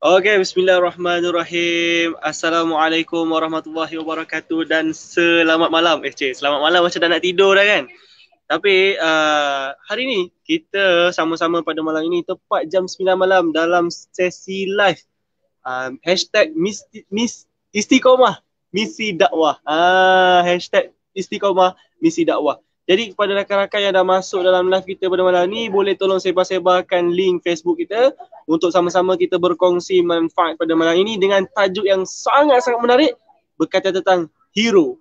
Okey, bismillahirrahmanirrahim. Assalamualaikum warahmatullahi wabarakatuh dan selamat malam. Selamat malam macam dah nak tidur dah kan? Tapi hari ni kita sama-sama pada malam ini tepat jam 9 malam dalam sesi live hashtag Istiqomah Misi Dakwah. Hashtag Istiqomah Misi Dakwah. Jadi kepada rakan-rakan yang dah masuk dalam live kita pada malam ni, boleh tolong sebar-sebarkan link Facebook kita untuk sama-sama kita berkongsi manfaat pada malam ini dengan tajuk yang sangat-sangat menarik berkaitan tentang hero.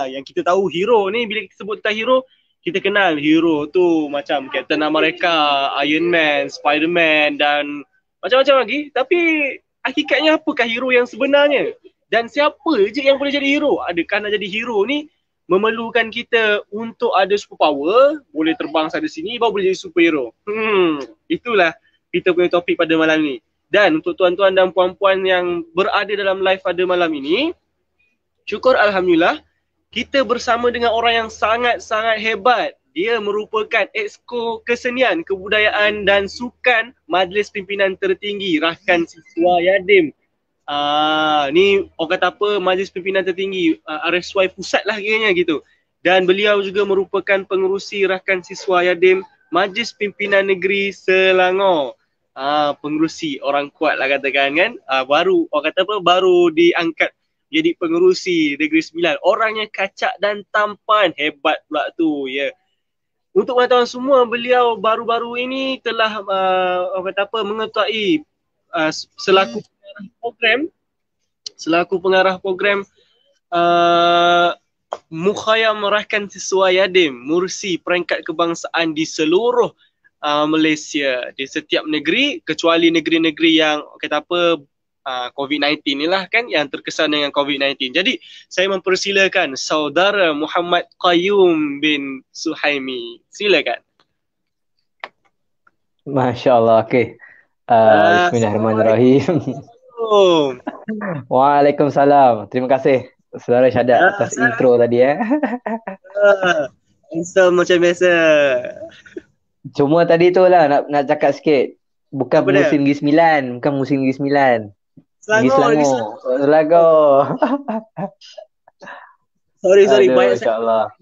Yang kita tahu hero ni, bila kita sebut tentang hero, kita kenal hero tu macam Captain America, Iron Man, Spider-Man dan macam-macam lagi. Tapi hakikatnya apakah hero yang sebenarnya? Dan siapa je yang boleh jadi hero? Adakah nak jadi hero ni memerlukan kita untuk ada superpower, boleh terbang sana sini baru boleh jadi superhero? Itulah kita punya topik pada malam ni. Dan untuk tuan-tuan dan puan-puan yang berada dalam live pada malam ini, syukur Alhamdulillah, kita bersama dengan orang yang sangat-sangat hebat. Dia merupakan Exco Kesenian, Kebudayaan dan Sukan Majlis Pimpinan Tertinggi Rakan Siswa Yadim. Ni orang kata apa, Majlis Pimpinan Tertinggi RSY Pusat lah kiranya gitu. Dan beliau juga merupakan pengerusi Rakan Siswa Yadim Majlis Pimpinan Negeri Selangor. Pengerusi, orang kuat lah katakan kan. Baru orang kata apa, baru diangkat jadi pengerusi Negeri Sembilan. Orangnya kacak dan tampan, hebat pula tu ya. Untuk pengetahuan semua, beliau baru-baru ini telah orang kata apa, mengetuai selaku pengarah program Mukhayam Rakan Siswa Yadim, Mursi Peringkat Kebangsaan di seluruh Malaysia, di setiap negeri kecuali negeri-negeri yang kata apa COVID-19 ni lah kan, yang terkesan dengan COVID-19. Jadi saya mempersilakan saudara Muhammad Qayyum bin Suhaimi. Silakan. Masya Allah, okey. Bismillahirrahmanirrahim. Waalaikumsalam. Terima kasih saudara Syahadat atas intro tadi Macam biasa. Cuma tadi tu lah nak cakap sikit. Bukan musim Negeri Sembilan, bukan musim Negeri Sembilan. Selangor. Sorry. Banyak InsyaAllah.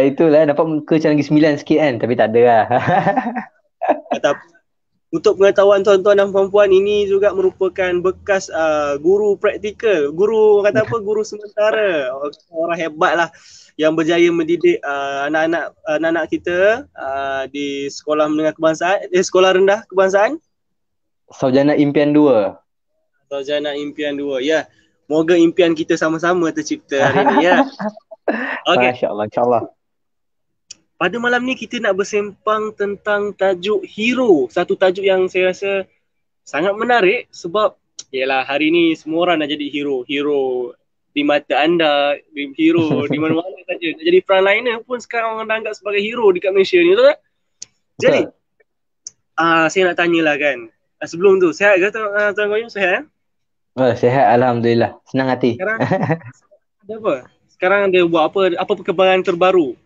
Itulah dapat muka macam Negeri Sembilan sikit kan, tapi tak ada lah. Untuk pengetahuan tuan-tuan dan puan-puan, ini juga merupakan bekas guru praktikal, guru kata apa, guru sementara, orang hebat lah yang berjaya mendidik anak-anak kita di sekolah menengah kebangsaan, sekolah rendah kebangsaan Sarjana Impian 2. Sarjana Impian 2, ya. Moga impian kita sama-sama tercipta hari ini ya. Okay. Masya-Allah, insya-Allah. Pada malam ni kita nak bersempang tentang tajuk hero. Satu tajuk yang saya rasa sangat menarik sebab yalah, hari ni semua orang nak jadi hero. Hero di mata anda, hero di mana-mana saja. Nak jadi frontliner pun sekarang orang dah anggap sebagai hero dekat Malaysia ni, betul tak? Jadi saya nak tanyalah kan. Sebelum tu, sihat ke Tuan Qayyum? Sihat? Sihat, Alhamdulillah. Senang hati. Sekarang ada apa? Sekarang dia buat apa? Apa perkembangan terbaru?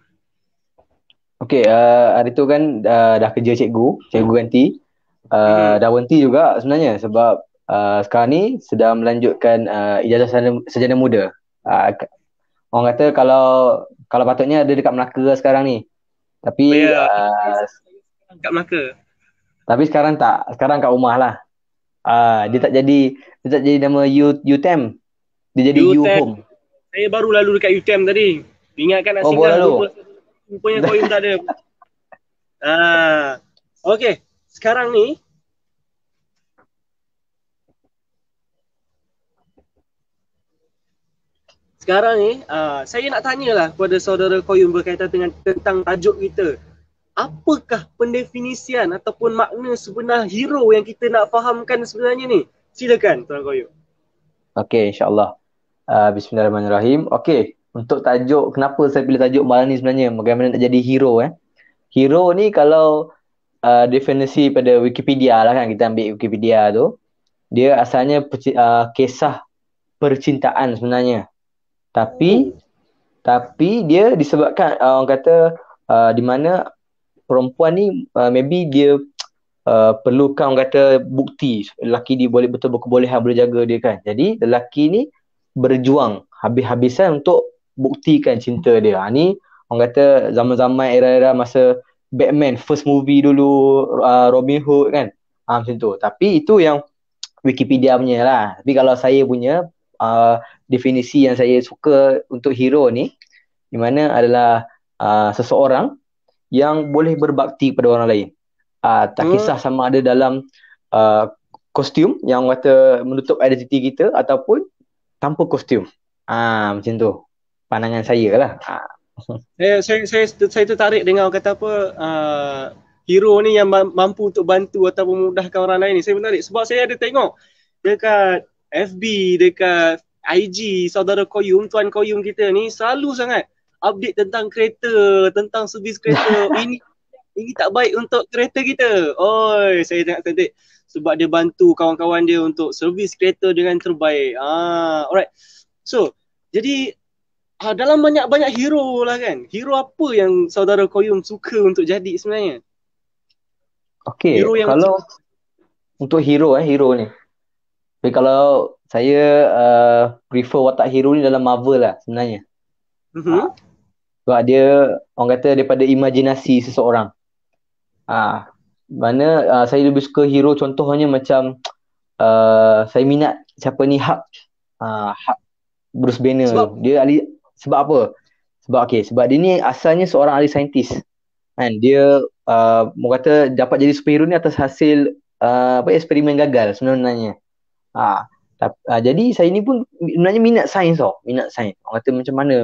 Okey, hari tu kan dah kerja cikgu ganti. Dah berhenti juga sebenarnya sebab sekarang ni sedang melanjutkan ijazah sarjana muda. Orang kata kalau patutnya ada dekat Melaka sekarang ni. Tapi dekat Melaka. Tapi sekarang tak, sekarang kat rumah lah. Dia tak jadi nama UTM. Dia jadi U-Home. Saya baru lalu dekat UTM tadi. Ingatkan nak singgah. Rupanya Qayyum tak ada. Okey, sekarang ni saya nak tanyalah kepada saudara Qayyum berkaitan dengan tentang tajuk kita. Apakah pendefinisian ataupun makna sebenar hero yang kita nak fahamkan sebenarnya ni? Silakan Tuan Qayyum. Okey, insya-Allah. Bismillahirrahmanirrahim. Okey, untuk tajuk, kenapa saya pilih tajuk malam ni sebenarnya, bagaimana nak jadi hero Hero ni kalau definisi pada Wikipedia lah kan, kita ambil Wikipedia tu, dia asalnya kisah percintaan sebenarnya. Tapi dia disebabkan orang kata di mana perempuan ni maybe dia perlukan orang kata bukti lelaki dia boleh betul berkebolehan boleh jaga dia kan. Jadi lelaki ni berjuang habis-habisan untuk buktikan cinta dia. Ni orang kata zaman-zaman era-era masa Batman first movie dulu, Robin Hood kan. Macam tu. Tapi itu yang Wikipedia punya lah. Tapi kalau saya punya definisi yang saya suka untuk hero ni, di mana adalah seseorang yang boleh berbakti pada orang lain. Tak kisah sama ada dalam kostum yang kata menutup identiti kita ataupun tanpa kostum. Macam tu. Pandangan saya lah. Saya tertarik dengan orang kata apa, hero ni yang mampu untuk bantu ataupun memudahkan orang lain ni. Saya menarik sebab saya ada tengok dekat FB, dekat IG, saudara Koyum, Tuan Koyum kita ni selalu sangat update tentang kereta, tentang servis kereta. Ini tak baik untuk kereta kita. Oi, saya sangat tertarik sebab dia bantu kawan-kawan dia untuk servis kereta dengan terbaik. Alright. So, jadi dalam banyak-banyak hero lah kan. Hero apa yang saudara Koyum suka untuk jadi sebenarnya? Okay, hero yang kalau untuk hero ni. Tapi kalau saya prefer watak hero ni dalam Marvel lah sebenarnya. Sebab dia orang kata daripada imajinasi seseorang. Mana saya lebih suka hero contohnya macam saya minat siapa ni Hulk. Hulk Bruce Banner. Sebab apa? Sebab dia ni asalnya seorang ahli saintis. Kan dia orang kata dapat jadi superhero ni atas hasil eksperimen gagal sebenarnya. Jadi saya ni pun sebenarnya minat sains tau. Orang kata macam mana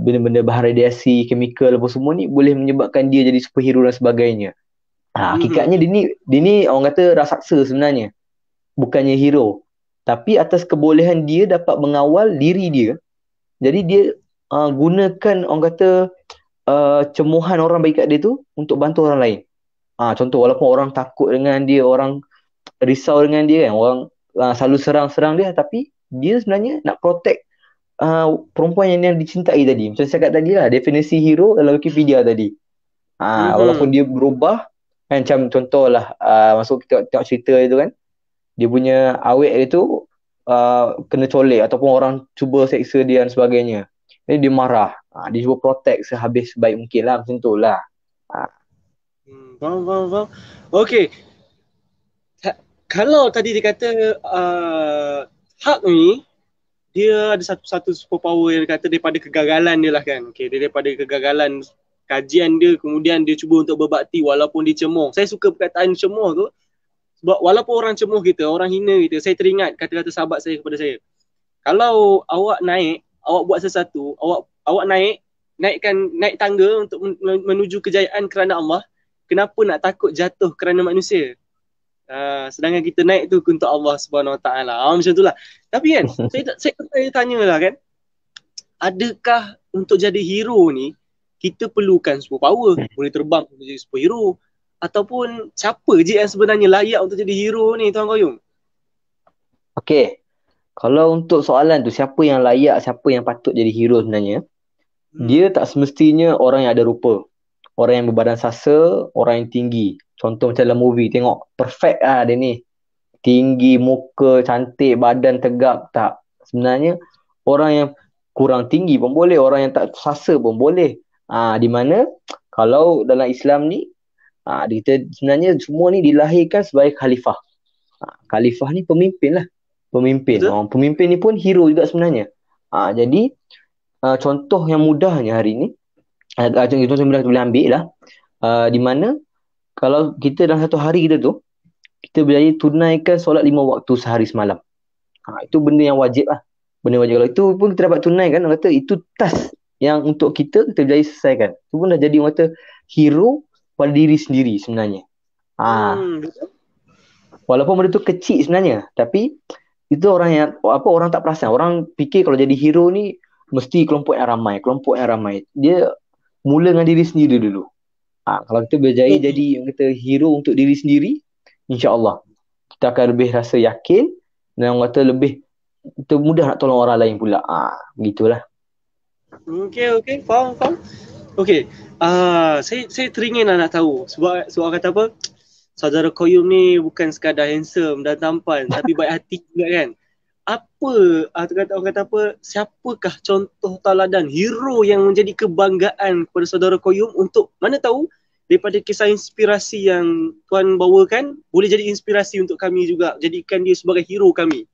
benda-benda bahan radiasi, chemical apa semua ni boleh menyebabkan dia jadi superhero dan sebagainya. Hakikatnya dia ni orang kata raksasa sebenarnya. Bukannya hero. Tapi atas kebolehan dia dapat mengawal diri dia. Jadi dia gunakan orang kata cemohan orang baik kat dia tu untuk bantu orang lain. Contoh walaupun orang takut dengan dia, orang risau dengan dia kan, orang selalu serang-serang dia, tapi dia sebenarnya nak protect perempuan yang dicintai tadi. Macam saya cakap tadi lah, definisi hero dalam Wikipedia tadi. Walaupun dia berubah kan, macam contohlah masuk kita tengok cerita itu kan, dia punya awet dia tu kena colek ataupun orang cuba seksa dia dan sebagainya. Jadi dia marah. Dia cuba protect sebaik mungkin lah. Macam tu lah. Faham. Okay. Kalau tadi dia kata Hulk ni dia ada satu superpower yang dia kata daripada kegagalan dia lah kan. Okay, dia daripada kegagalan kajian dia, kemudian dia cuba untuk berbakti walaupun dia cemoh. Saya suka perkataan cemoh tu sebab walaupun orang cemoh kita, orang hina kita, saya teringat kata-kata sahabat saya kepada saya. Kalau awak naik, awak buat sesuatu, awak naik tangga untuk menuju kejayaan kerana Allah, kenapa nak takut jatuh kerana manusia? Sedangkan kita naik tu untuk Allah Subhanahu Wa Taala. Macam itulah. Tapi kan, saya tanyalah kan, adakah untuk jadi hero ni kita perlukan superpower, boleh terbang untuk jadi superhero, ataupun siapa je yang sebenarnya layak untuk jadi hero ni, Tuan Koyum? Okay. Kalau untuk soalan tu, siapa yang layak, siapa yang patut jadi hero sebenarnya, dia tak semestinya orang yang ada rupa. Orang yang berbadan sasa, orang yang tinggi. Contoh macam dalam movie, tengok perfect lah dia ni. Tinggi, muka, cantik, badan tegap. Tak. Sebenarnya orang yang kurang tinggi pun boleh, orang yang tak sasa pun boleh. Di mana kalau dalam Islam ni, kita sebenarnya semua ni dilahirkan sebagai khalifah. Khalifah ni pemimpin lah. Pemimpin ni pun hero juga sebenarnya. Jadi contoh yang mudahnya hari ni, contoh yang mudah boleh ambil lah, di mana kalau kita dalam satu hari kita tu, kita berjaya tunaikan solat 5 waktu sehari semalam. Itu benda yang wajib lah. Benda wajib. Kalau itu pun kita dapat tunaikan, orang kata itu task yang untuk kita berjaya selesaikan. Itu pun dah jadi orang kata hero pada diri sendiri sebenarnya. Walaupun benda tu kecil sebenarnya, tapi itu orang yang orang tak perasan. Orang fikir kalau jadi hero ni mesti kelompok yang ramai. Dia mula dengan diri sendiri dulu. Kalau kita berjaya jadi orang kata hero untuk diri sendiri, insya-Allah kita akan lebih rasa yakin dan orang kata lebih mudah nak tolong orang lain pula. Begitulah. Okay, faham. Okay, saya teringin nak tahu sebab kata apa, saudara Qayyum ni bukan sekadar handsome dan tampan tapi baik hati juga kan. Apa orang kata apa, siapakah contoh tauladan hero yang menjadi kebanggaan kepada saudara Qayyum, untuk mana tahu daripada kisah inspirasi yang Tuan bawakan boleh jadi inspirasi untuk kami juga, jadikan dia sebagai hero kami.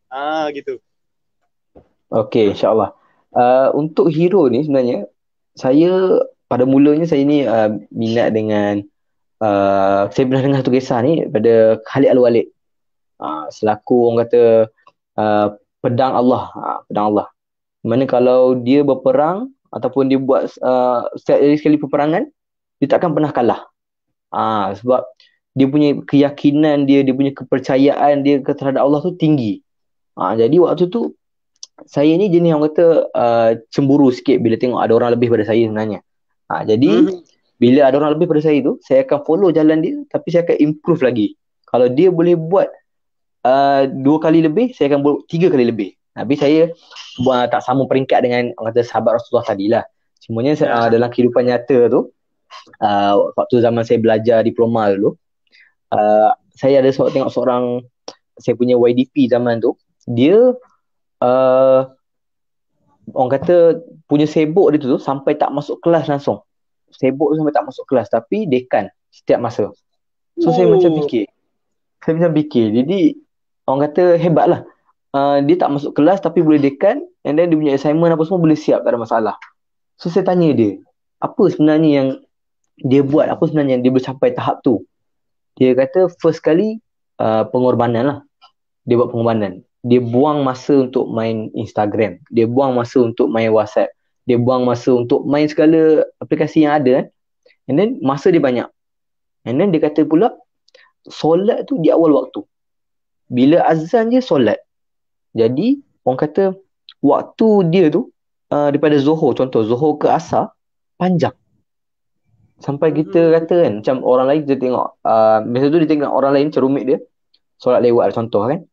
Gitu. Okey, insyaAllah. Untuk hero ni sebenarnya, saya pada mulanya saya ni minat dengan saya pernah dengar satu kisah ni pada Khalid Al-Walid. Selaku orang kata pedang Allah. Pedang Allah. Mana kalau dia berperang ataupun dia buat setiap sekali peperangan, dia takkan pernah kalah. Sebab dia punya keyakinan dia punya kepercayaan dia terhadap Allah tu tinggi. Jadi waktu tu saya ni jenis yang kata cemburu sikit bila tengok ada orang lebih pada saya sebenarnya. Jadi bila ada orang lebih pada saya tu, saya akan follow jalan dia, tapi saya akan improve lagi. Kalau dia boleh buat 2 kali lebih, saya akan buat 3 kali lebih. Tapi saya tak sama peringkat dengan orang kata sahabat Rasulullah tadi lah. Semuanya dalam kehidupan nyata tu, waktu zaman saya belajar diploma dulu, saya ada tengok seorang, saya punya YDP zaman tu, dia orang kata punya sibuk dia tu sampai tak masuk kelas langsung. Sibuk tu sampai tak masuk kelas, tapi dekan setiap masa. So saya macam fikir, jadi orang kata hebat lah. Dia tak masuk kelas tapi boleh dekan, and then dia punya assignment apa semua boleh siap, tak ada masalah. So saya tanya dia, apa sebenarnya yang dia buat, apa sebenarnya yang dia boleh sampai tahap tu. Dia kata first kali pengorbanan lah. Dia buat pengorbanan. Dia buang masa untuk main Instagram, dia buang masa untuk main WhatsApp, dia buang masa untuk main segala aplikasi yang ada, and then masa dia banyak. And then dia kata pula solat tu di awal waktu, bila azan je solat. Jadi orang kata waktu dia tu daripada Zohor, contoh Zohor ke Asar panjang. Sampai kita kata kan, macam orang lain kita tengok biasa tu dia tengok orang lain cerumit dia solat lewat contoh kan,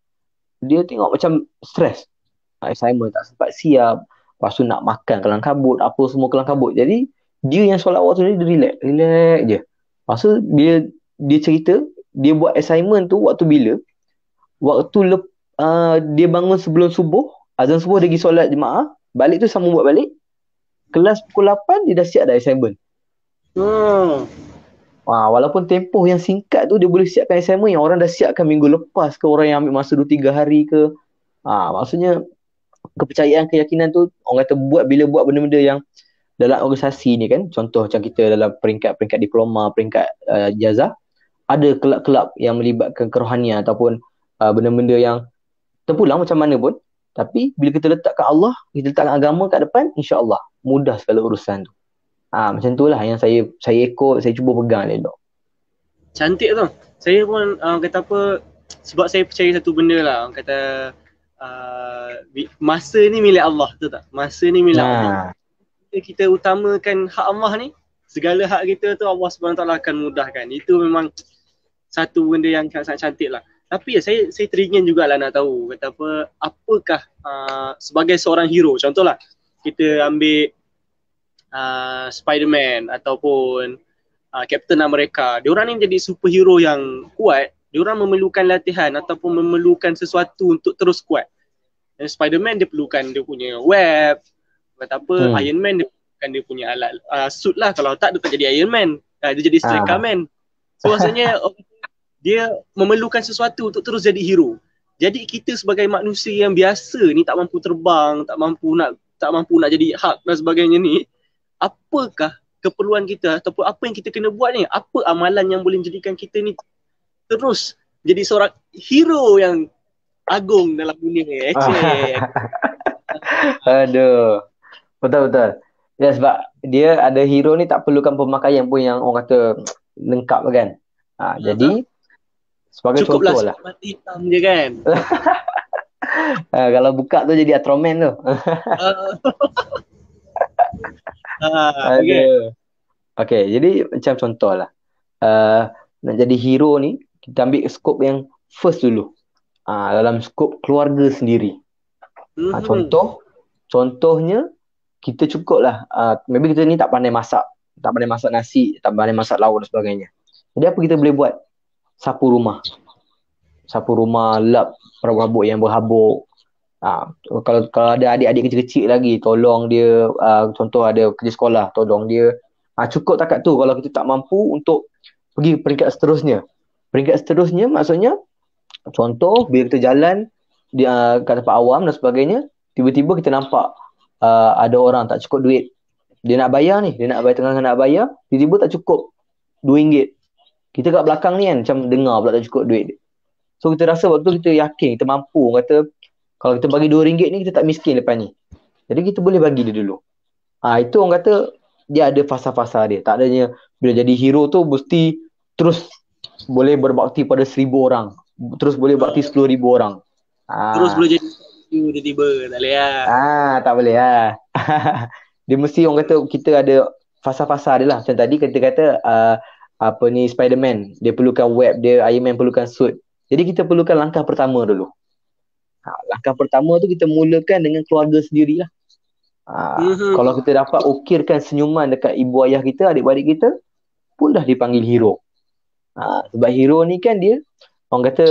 dia tengok macam stres, assignment tak sempat siap, lepas tu nak makan kelang kabut, apa semua kelang kabut. Jadi dia yang solat waktu ni dia relax je. Lepas tu dia cerita dia buat assignment tu waktu bila, waktu dia bangun sebelum subuh, azan subuh dia pergi solat jemaah, balik tu sambung buat balik, kelas pukul 8 dia dah siap dah assignment. Walaupun tempoh yang singkat tu dia boleh siapkan assignment yang orang dah siapkan minggu lepas ke, orang yang ambil masa 2-3 hari ke. Maksudnya kepercayaan, keyakinan tu orang kata bila buat benda-benda yang dalam organisasi ni kan, contoh macam kita dalam peringkat diploma, peringkat ijazah, ada kelab-kelab yang melibatkan kerohanian ataupun benda-benda yang terpulang macam mana pun, tapi bila kita letakkan Allah, kita letakkan agama kat depan, insya-Allah mudah segala urusan tu. Macam tu lah yang saya ikut, saya cuba pegang elok. Cantik tu. Saya pun kata apa, sebab saya percaya satu benda lah, orang kata masa ni milik Allah, betul tak? Masa ni milik Allah. Kita utamakan hak Allah ni, segala hak kita tu Allah SWT akan mudahkan. Itu memang satu benda yang sangat cantik lah. Tapi saya teringin jugalah nak tahu, kata apa, apakah sebagai seorang hero, contohlah kita ambil Spiderman ataupun Captain America, diorang ni jadi superhero yang kuat, diorang memerlukan latihan ataupun memerlukan sesuatu untuk terus kuat. Dan Spiderman dia perlukan dia punya web, kata apa, Iron Man dia perlukan dia punya alat suit lah, kalau tak dia tak jadi Iron Man, dia jadi Striker Man. So maksudnya dia memerlukan sesuatu untuk terus jadi hero. Jadi kita sebagai manusia yang biasa ni, tak mampu terbang, tak mampu nak jadi Hulk dan sebagainya ni, apakah keperluan kita ataupun apa yang kita kena buat ni? Apa amalan yang boleh menjadikan kita ni terus jadi seorang hero yang agung dalam dunia ni? Aduh. Betul. Ya, sebab dia ada hero ni tak perlukan pemakaian pun yang orang kata lengkap kan. Jadi sebagai cukuplah contoh lah. mati hitam je kan. Kalau buka tu jadi Ultraman tu. Okay, jadi macam contoh lah, nak jadi hero ni kita ambil skop yang first dulu, dalam skop keluarga sendiri. Contohnya kita cukup lah, maybe kita ni tak pandai masak nasi, tak pandai masak lauk dan sebagainya. Jadi apa kita boleh buat? sapu rumah. Sapu rumah, lap rabuk-rabuk yang berhabuk. Kalau ada adik-adik kecil-kecil lagi, tolong dia, contoh ada kerja sekolah, tolong dia. Cukup takat tu kalau kita tak mampu untuk pergi peringkat seterusnya. Peringkat seterusnya maksudnya, contoh bila kita jalan kat tempat awam dan sebagainya, tiba-tiba kita nampak ada orang tak cukup duit. Dia nak bayar ni, dia nak bayar tengah nak bayar, tiba-tiba tak cukup RM2. Kita kat belakang ni kan macam dengar pula tak cukup duit. So kita rasa waktu kita yakin, kita mampu, kata kalau kita bagi RM2 ni kita tak miskin lepas ni. Jadi kita boleh bagi dia dulu. Itu orang kata dia ada fasa-fasa dia. Tak adanya bila jadi hero tu mesti terus boleh berbakti pada 1,000 orang. Terus boleh bakti 10,000 orang. Terus boleh jadi tiba-tiba. Tak boleh lah. Tak boleh lah. Dia mesti orang kata kita ada fasa-fasa dia lah. Macam tadi kita kata apa ni Spiderman. Dia perlukan web dia, Iron Man perlukan suit. Jadi kita perlukan langkah pertama dulu. Langkah pertama tu kita mulakan dengan keluarga sendirilah. Kalau kita dapat ukirkan senyuman dekat ibu ayah kita, adik-adik kita, pun dah dipanggil hero. Sebab hero ni kan dia orang kata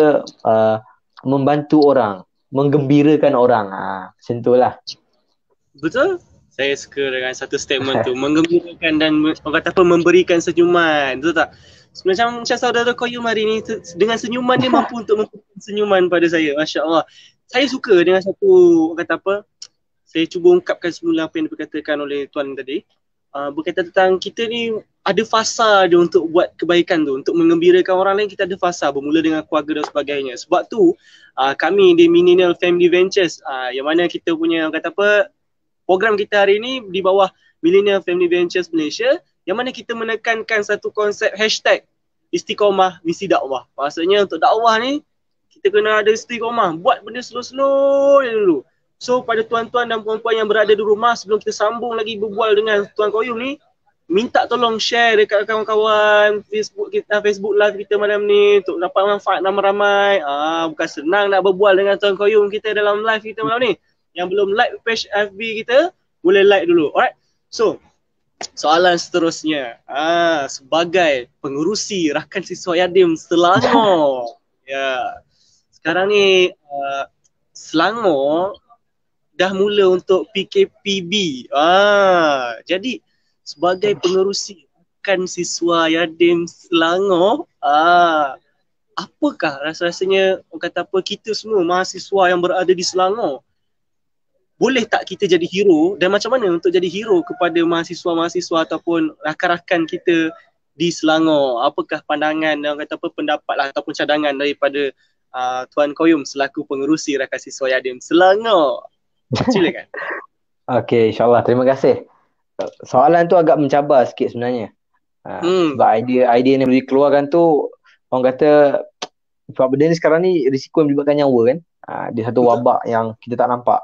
membantu orang, menggembirakan orang. Macam tu lah. Betul? Saya suka dengan satu statement tu. Menggembirakan dan orang kata apa, memberikan senyuman. Betul tak? Macam saudara Qayyum hari ni, dengan senyuman dia mampu untuk memberikan senyuman pada saya. Masya Allah. Saya suka dengan satu, orang kata apa, saya cuba ungkapkan semula apa yang diperkatakan oleh Tuan tadi. Berkaitan tentang kita ni ada fasa dia untuk buat kebaikan tu, untuk mengembirakan orang lain. Kita ada fasa, bermula dengan keluarga dan sebagainya. Sebab tu kami di Millennial Family Ventures, yang mana kita punya, orang kata apa, program kita hari ni di bawah Millennial Family Ventures Malaysia, yang mana kita menekankan satu konsep hashtag Istiqomah Misi Dakwah. Maksudnya untuk dakwah ni kita kena ada istiqomah, buat benda slow-slow dulu. So pada tuan-tuan dan puan-puan yang berada di rumah, sebelum kita sambung lagi berbual dengan Tuan Qayyum ni, minta tolong share dekat kawan-kawan Facebook live kita malam ni untuk dapat manfaat ramai-ramai. Bukan senang nak berbual dengan Tuan Qayyum kita dalam live kita malam ni. Yang belum like page FB kita, boleh like dulu. Alright. So soalan seterusnya, sebagai pengerusi Rakan Siswa Yatim Selangor. Sekarang ni Selangor dah mula untuk PKPB. Jadi sebagai pengerusi Rakan Siswa Yatim Selangor, apakah rasa-rasanya, orang kata apa, kita semua mahasiswa yang berada di Selangor, boleh tak kita jadi hero, dan macam mana untuk jadi hero kepada mahasiswa-mahasiswa ataupun rakan-rakan kita di Selangor? Apakah pandangan dan kata apa, pendapat lah, ataupun cadangan daripada Tuan Qayyum selaku pengerusi Rakan Siswa Yatim Selangor? Silakan. Okey, insyaAllah. Terima kasih. Soalan tu agak mencabar sikit sebenarnya. Sebab idea yang dikeluarkan tu, orang kata sebab benda ni sekarang ni risiko yang melibatkan nyawa kan. Dia satu wabak yang kita tak nampak.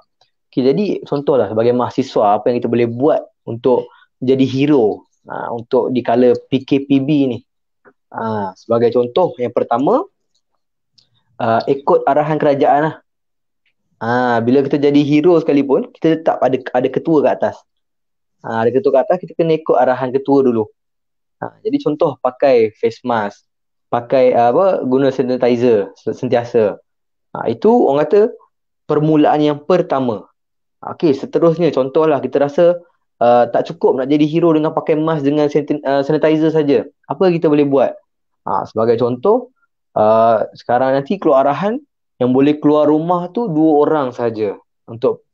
Jadi contohlah sebagai mahasiswa, apa yang kita boleh buat untuk jadi hero untuk di kala PKPB ni. Sebagai contoh, yang pertama, ikut arahan kerajaan lah. Bila kita jadi hero sekalipun, kita tetap ada ketua kat atas. Ada ketua kat atas, kita kena ikut arahan ketua dulu. Jadi contoh, pakai face mask, pakai guna sanitizer sentiasa. Itu orang kata permulaan yang pertama. Okey, seterusnya contohlah kita rasa tak cukup nak jadi hero dengan pakai mask dengan sanitizer saja. Apa kita boleh buat? Sebagai contoh, sekarang nanti keluar arahan yang boleh keluar rumah tu 2 orang saja untuk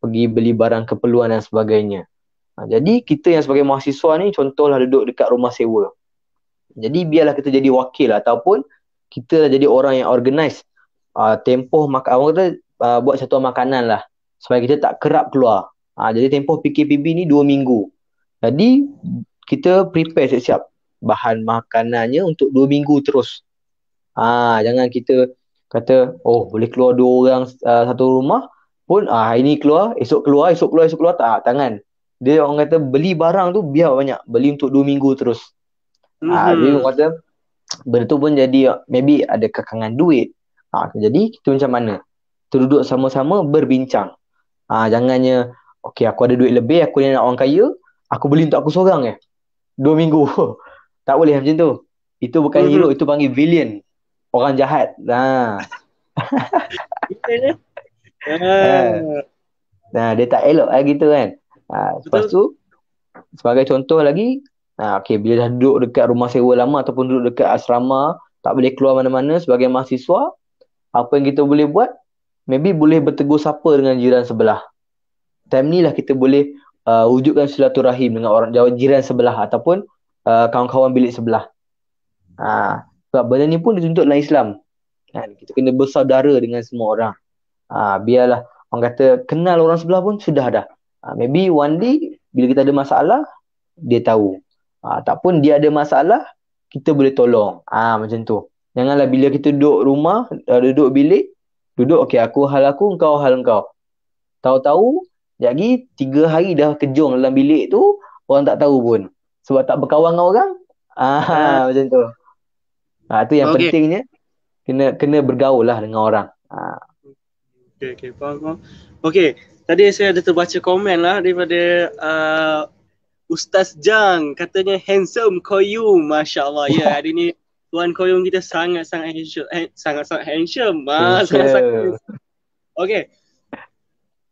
pergi beli barang keperluan dan sebagainya. Jadi kita yang sebagai mahasiswa ni contohlah duduk dekat rumah sewa. Jadi biarlah kita jadi wakil ataupun kita jadi orang yang organize. Tempoh orang kata buat satu makanan lah supaya kita tak kerap keluar. Jadi tempoh PKPB ni 2 minggu. Jadi kita prepare siap-siap bahan makanannya untuk 2 minggu terus. Jangan kita kata boleh keluar 2 orang satu rumah pun hari ni keluar, esok keluar, tak, tangan. Dia orang kata beli barang tu biar banyak, beli untuk 2 minggu terus. Jadi orang kata benda tu pun jadi maybe ada kekangan duit. Jadi kita macam mana? Kita duduk sama-sama berbincang. Jangannya okey aku ada duit lebih, aku ni nak orang kaya, aku beli untuk aku seorang 2 minggu. Tak boleh macam tu. Itu bukan hero, itu panggil villain. Orang jahat. Nah, ah, Ah, nah dia tak elok lah gitu kan. Lepas betul. tu, sebagai contoh lagi, okay, bila dah duduk dekat rumah sewa lama ataupun duduk dekat asrama, tak boleh keluar mana-mana sebagai mahasiswa, apa yang kita boleh buat? Maybe boleh bertegur sapa dengan jiran sebelah. Time ni lah kita boleh wujudkan silaturahim dengan orang jauh jiran sebelah ataupun kawan-kawan bilik sebelah. Sebab benda ni pun dituntut dalam Islam. Kan? Kita kena bersaudara dengan semua orang. Biarlah orang kata kenal orang sebelah pun sudah dah. Maybe one day bila kita ada masalah, dia tahu. Ataupun dia ada masalah, kita boleh tolong. Macam tu. Janganlah bila kita duduk rumah, duduk bilik, duduk okay aku hal aku, engkau hal engkau. Tahu-tahu, lagi 3 hari dah kejung dalam bilik tu, orang tak tahu pun. Sebab tak berkawan dengan orang. Ah, Macam tu. Tu yang okey. pentingnya, kena bergaul lah dengan orang. Okey, faham, faham. Okey, tadi saya ada terbaca komen lah daripada Ustaz Jang, katanya handsome Koyum, masya-Allah. Ya, hari ni Tuan Koyum kita sangat-sangat handsome, sangat-sangat handsome. Sangat-sangat Insya. handsome. Okey,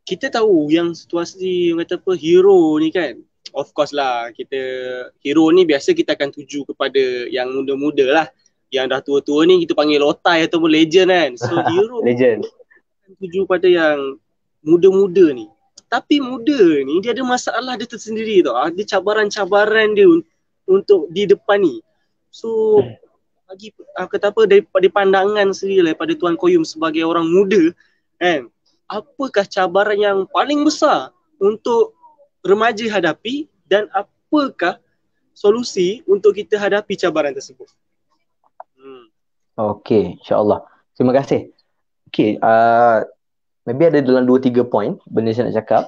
kita tahu yang situasi yang kata apa hero ni kan. Of course lah, kita hero ni biasa kita akan tuju kepada yang muda-muda lah. Yang dah tua-tua ni kita panggil lotai ataupun legend kan. So hero Legend. tuju pada yang muda-muda ni. Tapi muda ni dia ada masalah dia tersendiri tau. Ada cabaran-cabaran dia untuk di depan ni. So bagi kata apa daripada pandangan sendiri daripada Tuan Koyum sebagai orang muda kan, apakah cabaran yang paling besar untuk remaja hadapi dan apakah solusi untuk kita hadapi cabaran tersebut? Okay, insyaAllah. Terima kasih. Okay, maybe ada dalam 2-3 point benda saya nak cakap.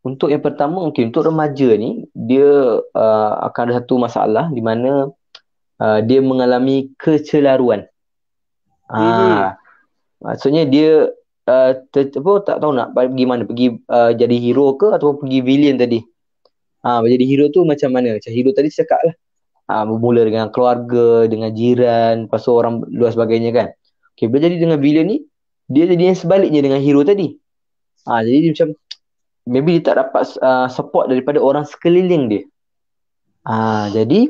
Untuk yang pertama, mungkin untuk remaja ni, dia akan ada satu masalah di mana dia mengalami kecelaruan. Maksudnya dia tak tahu nak pergi mana, pergi jadi hero ke ataupun pergi villain tadi. Jadi hero tu macam mana? Macam hero tadi saya cakap lah. Bermula dengan keluarga, dengan jiran, lepas tu orang luar sebagainya kan. Okay, bila jadi dengan villain ni, dia jadi yang sebaliknya dengan hero tadi. Jadi dia macam, maybe dia tak dapat support daripada orang sekeliling dia. Jadi,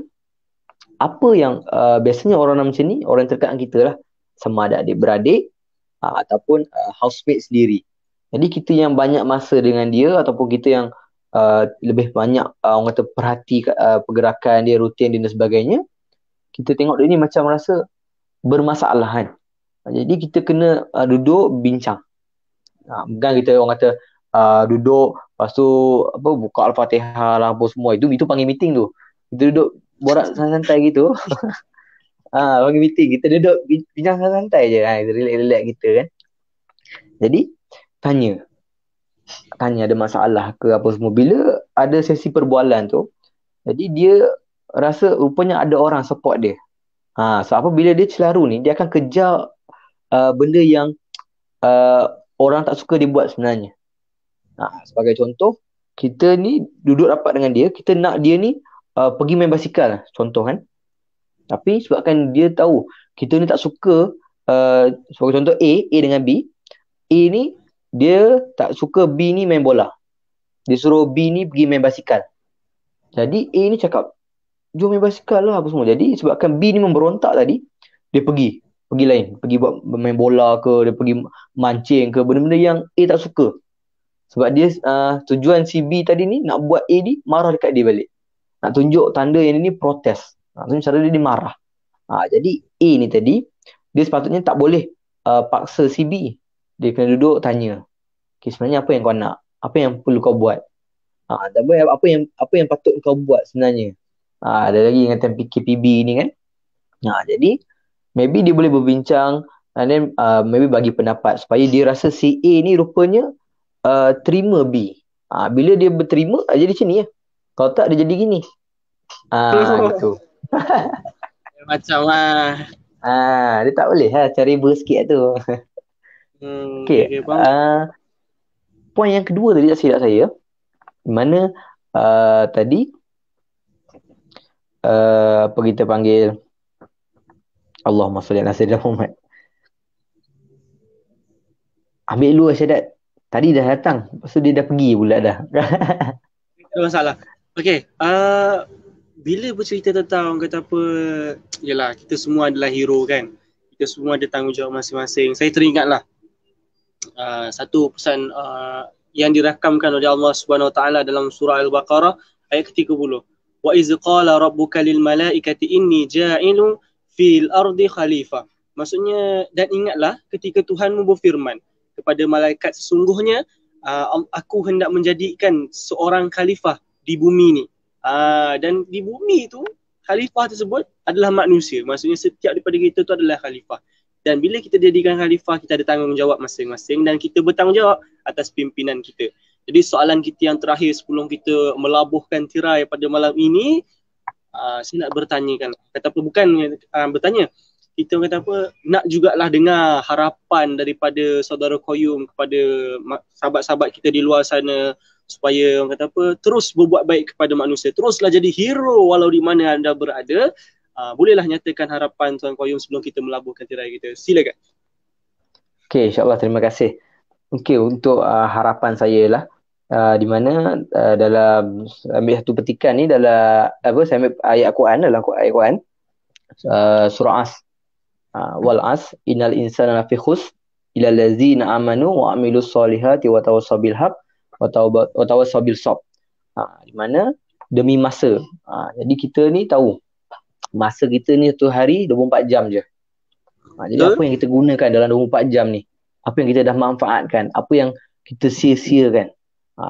apa yang biasanya orang macam ni, orang terdekat dengan kita lah. Sama ada adik-beradik, ataupun housemate sendiri. Jadi kita yang banyak masa dengan dia, ataupun kita yang lebih banyak orang kata perhati pergerakan dia, rutin dia dan sebagainya, kita tengok dia ni macam rasa bermasalah kan. Jadi kita kena duduk bincang. Bukan kita orang kata duduk lepas tu apa buka Al-Fatihah lah apa semua, itu panggil meeting tu. Kita duduk borak santai-santai gitu. Panggil meeting, kita duduk bincang santai je, relax-relax kita kan. Jadi tanya ada masalah ke apa semua. Bila ada sesi perbualan tu, jadi dia rasa rupanya ada orang support dia. So apa bila dia celaru ni, dia akan kejar benda yang orang tak suka dia buat sebenarnya. Sebagai contoh, kita ni duduk rapat dengan dia, kita nak dia ni pergi main basikal contoh kan. Tapi sebabkan dia tahu kita ni tak suka, sebagai contoh A dengan B, A ni dia tak suka B ni main bola. Dia suruh B ni pergi main basikal. Jadi A ni cakap, jom main basikal lah apa semua. Jadi sebabkan B ni memberontak tadi, dia pergi lain, pergi buat main bola ke, dia pergi mancing ke, benda-benda yang A tak suka. Sebab dia tujuan si B tadi ni nak buat A ni marah dekat dia balik. Nak tunjuk tanda yang ni protes. Maksudnya cara dia marah. Jadi A ni tadi, dia sepatutnya tak boleh paksa si B. Dia kena duduk tanya, okay, sebenarnya apa yang kau nak? Apa yang perlu kau buat? Apa yang patut kau buat sebenarnya? Ada lagi dengan KPB ni kan. Jadi maybe dia boleh berbincang and then maybe bagi pendapat supaya dia rasa si A ni rupanya terima B. Bila dia berterima, jadi macam ni lah. Kalau tak, dia jadi gini. Gitu. Macam Dia tak boleh lah cari sikit tu. Okay. Poin yang kedua tadi tak silap saya, mana tadi apa kita panggil Allahumma salli ala sayyidina Muhammad. Ambil dulu syahadat. Tadi dah datang, lepas tu dia dah pergi pula dah. Tak ada masalah. Okey, bila bercerita tentang kata apa, yalah kita semua adalah hero kan. Kita semua ada tanggungjawab masing-masing. Saya teringatlah satu pesan yang dirakamkan oleh Allah Subhanahu Wa Taala dalam surah Al-Baqarah ayat ke-30. Wa iz qala rabbuka lil malaikati inni ja'ilun fil ardi khalifah. Maksudnya, dan ingatlah ketika Tuhanmu berfirman kepada malaikat, sesungguhnya aku hendak menjadikan seorang khalifah di bumi ni. Dan di bumi tu khalifah tersebut adalah manusia. Maksudnya setiap daripada kita tu adalah khalifah. Dan bila kita jadikan khalifah, kita ada tanggungjawab masing-masing dan kita bertanggungjawab atas pimpinan kita. Jadi soalan kita yang terakhir sebelum kita melabuhkan tirai pada malam ini, saya nak bertanyakan, kata apa, bukan bertanya, kita kata apa, nak jugalah dengar harapan daripada saudara Qayyum kepada sahabat-sahabat kita di luar sana, supaya orang kata apa, terus berbuat baik kepada manusia, teruslah jadi hero walau di mana anda berada. Bolehlah nyatakan harapan Tuan Qayyum sebelum kita melabuhkan tirai kita. Silakan. Okey, insyaAllah, terima kasih. Okey, untuk harapan saya lah, di mana dalam ambil satu petikan ni dalam apa, saya ambil ayat Quran, dalam ayat Quran surah As, wal as innal insana lafi khus illa allazina amanu wa amilus solihati wa tawassaw bil haq wa tawassaw bil sabr. Di mana demi masa. Jadi kita ni tahu masa kita ni satu hari 24 jam je. Jadi apa yang kita gunakan dalam 24 jam ni? Apa yang kita dah manfaatkan? Apa yang kita sia-siakan?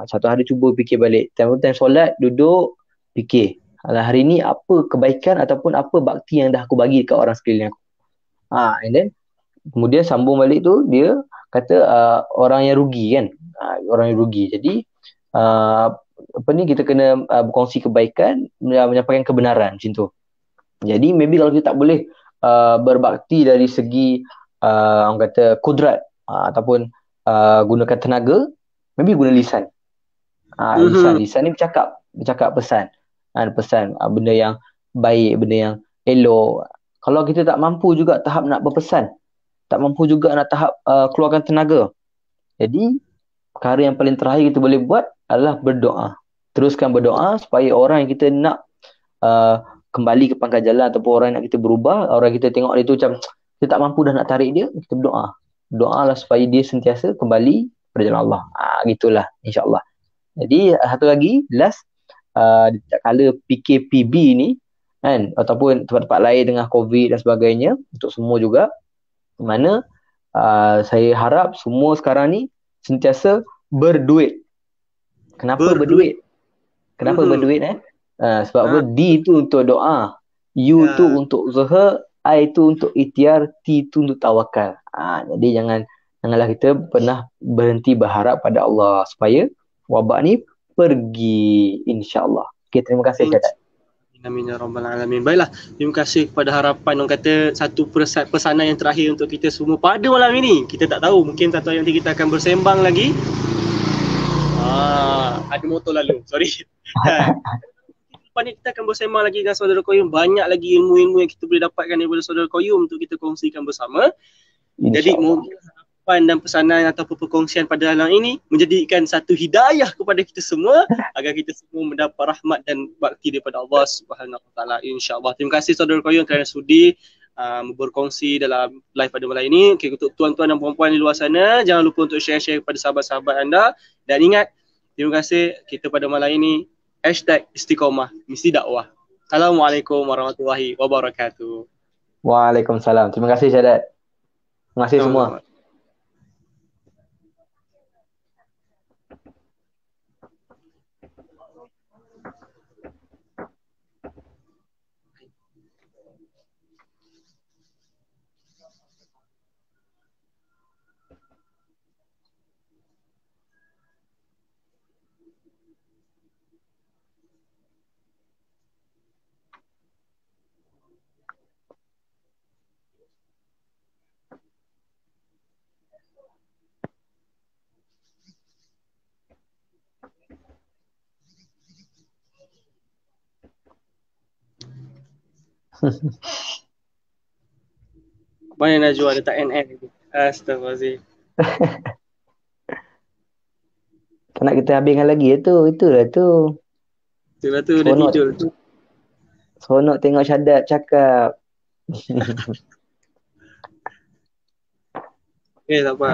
Satu hari cuba fikir balik. Time solat, duduk, fikir. Hari ni apa kebaikan ataupun apa bakti yang dah aku bagi dekat orang sekeliling aku. And then kemudian sambung balik tu, dia kata orang yang rugi kan. Orang yang rugi. Jadi apa ni, kita kena berkongsi kebaikan, menyampaikan kebenaran macam tu. Jadi maybe kalau kita tak boleh berbakti dari segi orang kata kudrat ataupun gunakan tenaga, maybe guna lisan. Lisan ni bercakap pesan. Pesan benda yang baik, benda yang elok. Kalau kita tak mampu juga tahap nak berpesan, tak mampu juga nak tahap keluarkan tenaga. Jadi perkara yang paling terakhir kita boleh buat adalah berdoa. Teruskan berdoa supaya orang yang kita nak kembali ke pangkal jalan ataupun orang yang nak kita berubah, orang kita tengok dia tu macam kita tak mampu dah nak tarik dia, kita berdoa. Doalah supaya dia sentiasa kembali pada jalan Allah. Gitulah insya-Allah. Jadi satu lagi last, kala PKPB ni kan, ataupun tempat-tempat lain dengan COVID dan sebagainya, untuk semua juga, mana saya harap semua sekarang ni sentiasa berduit. Kenapa berduit? Kenapa berduit sebab apa? D tu untuk doa, U tu untuk usaha, I tu untuk ikhtiar, T tu untuk tawakal. Jadi janganlah kita pernah berhenti berharap pada Allah supaya wabak ni pergi, insya-Allah. Okey, terima kasih Syahadat. Amin ya rabbal alamin. Baiklah, terima kasih kepada harapan, orang kata satu pesanan yang terakhir untuk kita semua pada malam ini. Kita tak tahu, mungkin satu hari nanti kita akan bersembang lagi. Ada motor lalu, sorry. Lepas ni kita akan bersembang lagi dengan saudara Qayyum. Banyak lagi ilmu-ilmu yang kita boleh dapatkan daripada saudara Qayyum untuk kita kongsikan bersama. Jadi mungkin harapan dan pesanan ataupun perkongsian pada malam ini menjadikan satu hidayah kepada kita semua agar kita semua mendapat rahmat dan bakti daripada Allah Subhanahu Wa Taala, insya-Allah. Terima kasih saudara Qayyum kerana sudi berkongsi dalam live pada malam ini. Okay, untuk tuan-tuan dan puan-puan di luar sana, jangan lupa untuk share-share kepada sahabat-sahabat anda. Dan ingat, terima kasih kita pada malam ini #Istiqomah Misi Dakwah. Assalamualaikum warahmatullahi wabarakatuh. Waalaikumsalam. Terima kasih Syahadat. Terima kasih semua. Mana Najwa letak NN lagi. Astaghfirullahaladzim. Tak nak kita habiskan lagi ya tu. Itulah tu. Itulah tu dia Seronok, tidur tu. seronok tengok Syadat cakap. Okay, tak apa.